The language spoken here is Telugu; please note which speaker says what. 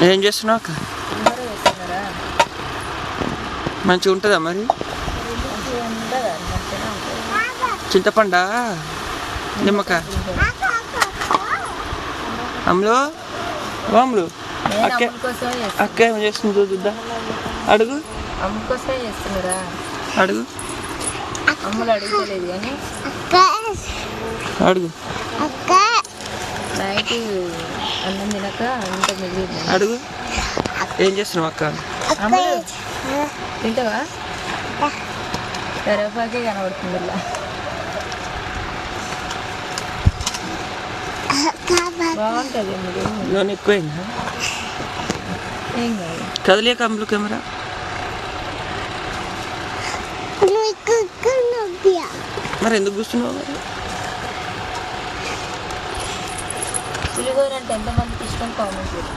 Speaker 1: ఏం చేస్తున్నావు అక్క? మంచిగా ఉంటుందా మరి? చింతపండా నిమ్మకాయ అమ్ములు అమ్ములు అక్క ఏం చేస్తుంది చూద్దా? అడుగు
Speaker 2: అమ్మ కోసమే చేస్తున్నారా?
Speaker 1: అడుగు
Speaker 2: అమ్ములు అడుగుతలేదు కానీ
Speaker 1: అడుగు
Speaker 2: నైట్ అన్నం తినక ఇంత మిగిలింది.
Speaker 1: అడుగు ఏం చేస్తున్నావు అక్క?
Speaker 2: అమ్ములు తింటావా? కరివేపాకే కనబడుతుంది ఇలా. బాగుంటుంది
Speaker 1: లోన్ ఎక్కువైందా?
Speaker 2: ఏం కాదు.
Speaker 1: కదలేక అమ్ములు కెమెరా మరి ఎందుకు కూర్చున్నావు?
Speaker 2: పులిహోర అంటే ఎంతమందికి ఇష్టం కామెంట్ చేయండి.